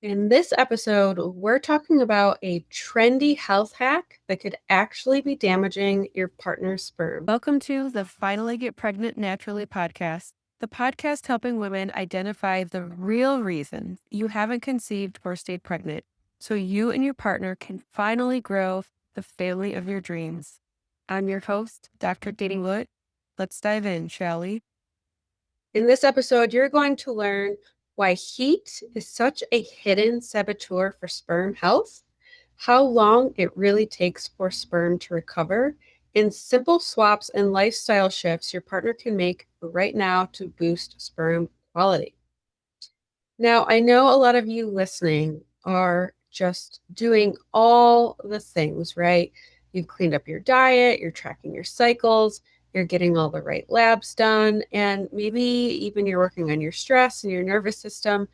In this episode, we're talking about a trendy health hack that could actually be damaging your partner's sperm. Welcome to the Finally Get Pregnant Naturally podcast, the podcast helping women identify the real reasons you haven't conceived or stayed pregnant so you and your partner can finally grow the family of your dreams. I'm your host, Dr. Katie Wood. Let's dive in, shall we? In this episode, you're going to learn why heat is such a hidden saboteur for sperm health, how long it really takes for sperm to recover, and simple swaps and lifestyle shifts your partner can make right now to boost sperm quality. Now, I know a lot of you listening are just doing all the things, right? You've cleaned up your diet, you're tracking your cycles, you're getting all the right labs done, and maybe even you're working on your stress and your nervous system.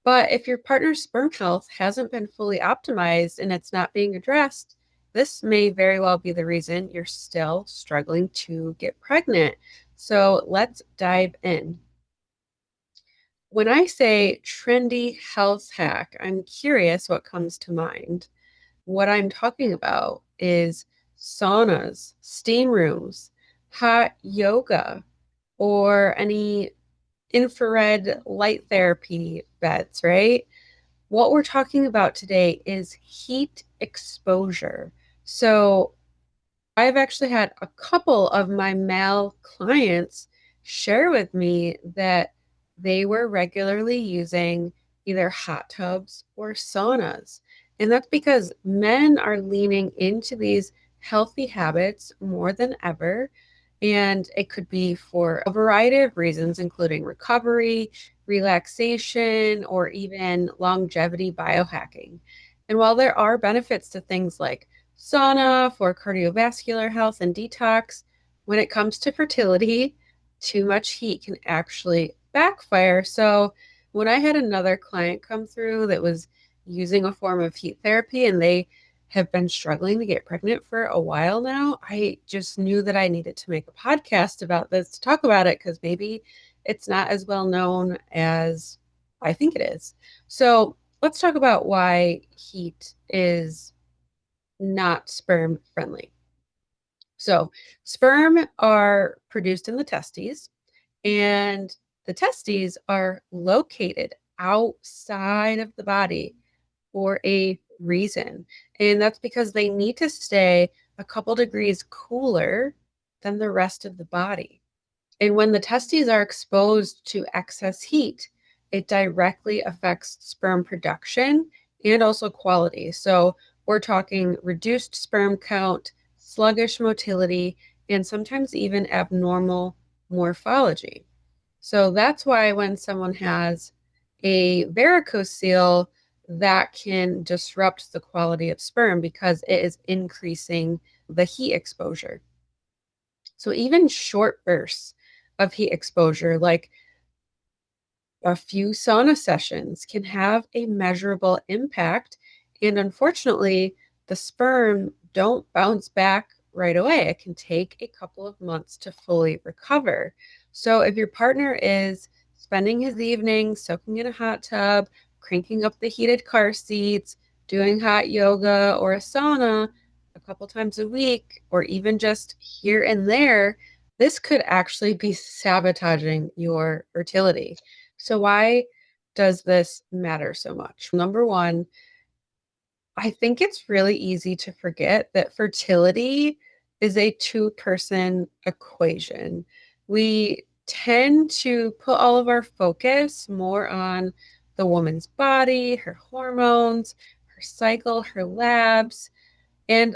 But if your partner's sperm health hasn't been fully optimized and it's not being addressed, this may very well be the reason you're still struggling to get pregnant. So let's dive in. When I say trendy health hack, I'm curious what comes to mind. What I'm talking about is saunas, steam rooms, hot yoga, or any infrared light therapy beds, right? What we're talking about today is heat exposure. So, I've actually had a couple of my male clients share with me that they were regularly using either hot tubs or saunas. And that's because men are leaning into these healthy habits more than ever. And it could be for a variety of reasons, including recovery, relaxation, or even longevity biohacking. And while there are benefits to things like sauna for cardiovascular health and detox, when it comes to fertility, too much heat can actually backfire. So, when I had another client come through that was using a form of heat therapy and they have been struggling to get pregnant for a while now, I just knew that I needed to make a podcast about this to talk about it because maybe it's not as well known as I think it is. So, let's talk about why heat is not sperm friendly. So, sperm are produced in the testes, and the testes are located outside of the body for a reason. And that's because they need to stay a couple degrees cooler than the rest of the body. And when the testes are exposed to excess heat, it directly affects sperm production and also quality. So we're talking reduced sperm count, sluggish motility, and sometimes even abnormal morphology. So that's why when someone has a varicocele, that can disrupt the quality of sperm because it is increasing the heat exposure. So even short bursts of heat exposure, like a few sauna sessions, can have a measurable impact. And unfortunately, the sperm don't bounce back right away. It can take a couple of months to fully recover. So if your partner is spending his evenings soaking in a hot tub, cranking up the heated car seats, doing hot yoga or a sauna a couple times a week, or even just here and there, this could actually be sabotaging your fertility. So, why does this matter so much? Number one, I think it's really easy to forget that fertility is a two-person equation. We tend to put all of our focus more on the woman's body, her hormones, her cycle, her labs, and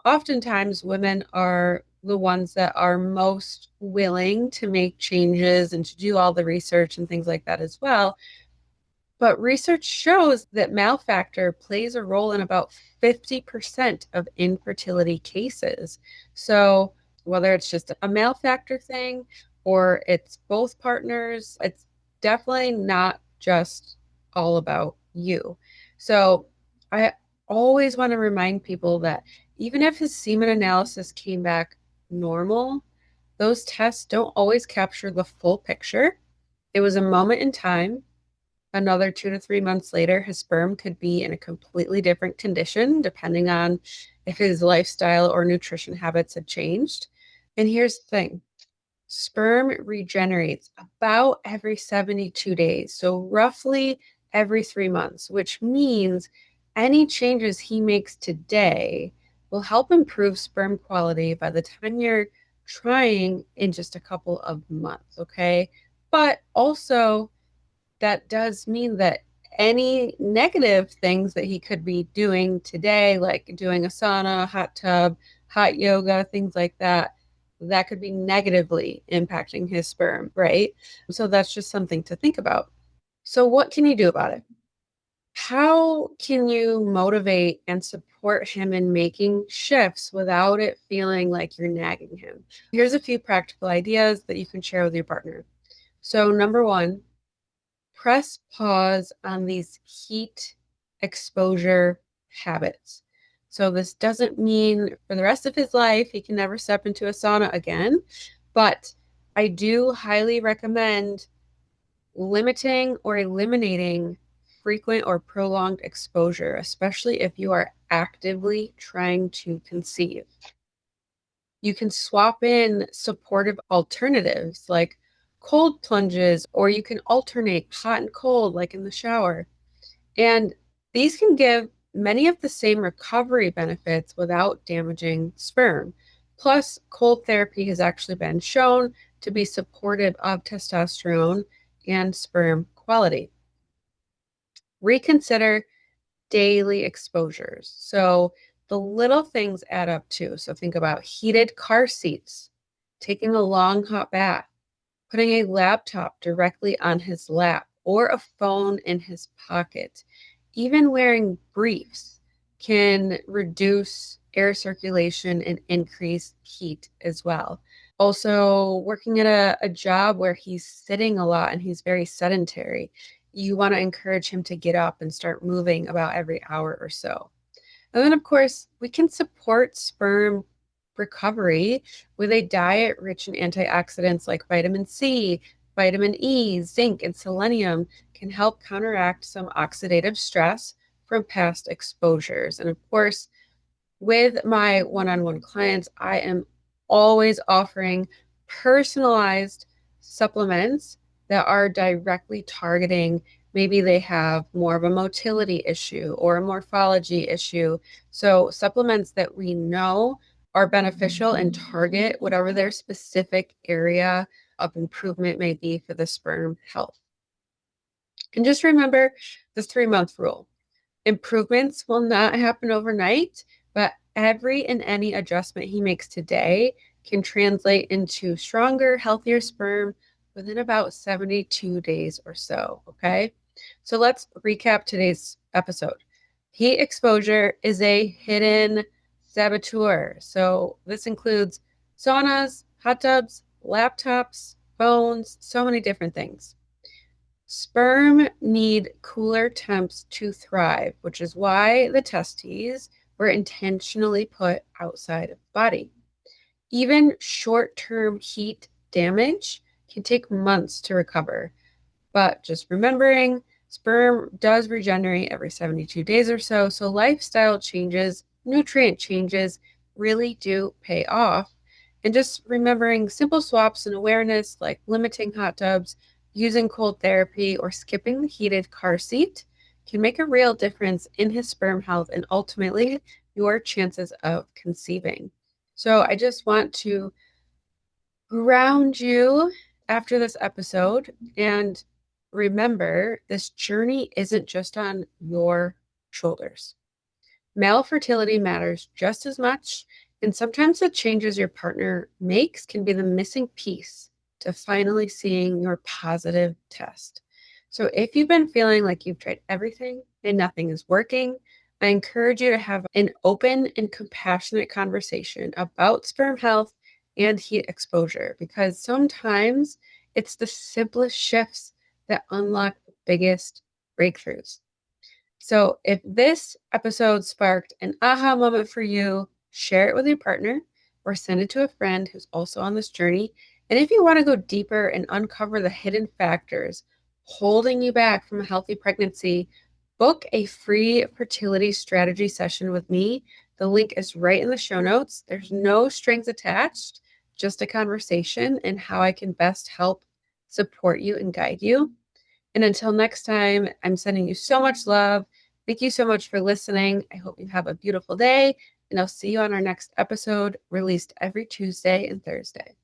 oftentimes women are the ones that are most willing to make changes and to do all the research and things like that as well. But research shows that male factor plays a role in about 50% of infertility cases. So, whether it's just a male factor thing or it's both partners, it's definitely not just all about you. So, I always want to remind people that even if his semen analysis came back normal, those tests don't always capture the full picture. It was a moment in time, Another 2 to 3 months later, his sperm could be in a completely different condition, depending on if his lifestyle or nutrition habits had changed. And here's the thing: sperm regenerates about every 72 days, so roughly every 3 months, which means any changes he makes today will help improve sperm quality by the time you're trying in just a couple of months, okay? But also, that does mean that any negative things that he could be doing today, like doing a sauna, hot tub, hot yoga, things like that, that could be negatively impacting his sperm, right? So that's just something to think about. So, what can you do about it? How can you motivate and support him in making shifts without it feeling like you're nagging him? Here's a few practical ideas that you can share with your partner. So, number one, press pause on these heat exposure habits. So, this doesn't mean for the rest of his life he can never step into a sauna again, but I do highly recommend limiting or eliminating frequent or prolonged exposure, especially if you are actively trying to conceive. You can swap in supportive alternatives like cold plunges, or you can alternate hot and cold, like in the shower. And these can give many of the same recovery benefits without damaging sperm. Plus, cold therapy has actually been shown to be supportive of testosterone and sperm quality. Reconsider daily exposures. So the little things add up too. So think about heated car seats, taking a long hot bath, putting a laptop directly on his lap or a phone in his pocket. Even wearing briefs can reduce air circulation and increase heat as well. Also, working at a job where he's sitting a lot and he's very sedentary, you want to encourage him to get up and start moving about every hour or so. And then, of course, we can support sperm recovery with a diet rich in antioxidants like vitamin C, vitamin E, zinc, and selenium can help counteract some oxidative stress from past exposures. And of course, with my one-on-one clients, I am always offering personalized supplements that are directly targeting, maybe they have more of a motility issue or a morphology issue. So supplements that we know are beneficial and target whatever their specific area of improvement may be for the sperm health. And just remember the 3-month rule. Improvements will not happen overnight, but every and any adjustment he makes today can translate into stronger, healthier sperm within about 72 days or so. Okay. So let's recap today's episode. Heat exposure is a hidden saboteur. So this includes saunas, hot tubs, laptops, phones, so many different things. Sperm need cooler temps to thrive, which is why the testes were intentionally put outside of the body. Even short-term heat damage can take months to recover. But just remembering, sperm does regenerate every 72 days or so. So lifestyle changes, nutrient changes really do pay off. And just remembering simple swaps and awareness like limiting hot tubs, using cold therapy, or skipping the heated car seat can make a real difference in his sperm health and ultimately your chances of conceiving. So I just want to ground you after this episode. And remember, this journey isn't just on your shoulders. Male fertility matters just as much, and sometimes the changes your partner makes can be the missing piece to finally seeing your positive test. So, if you've been feeling like you've tried everything and nothing is working, I encourage you to have an open and compassionate conversation about sperm health and heat exposure because sometimes it's the simplest shifts that unlock the biggest breakthroughs. So if this episode sparked an aha moment for you, share it with your partner or send it to a friend who's also on this journey. And if you want to go deeper and uncover the hidden factors holding you back from a healthy pregnancy, book a free fertility strategy session with me. The link is right in the show notes. There's no strings attached, just a conversation and how I can best help support you and guide you. And until next time, I'm sending you so much love. Thank you so much for listening. I hope you have a beautiful day, and I'll see you on our next episode, released every Tuesday and Thursday.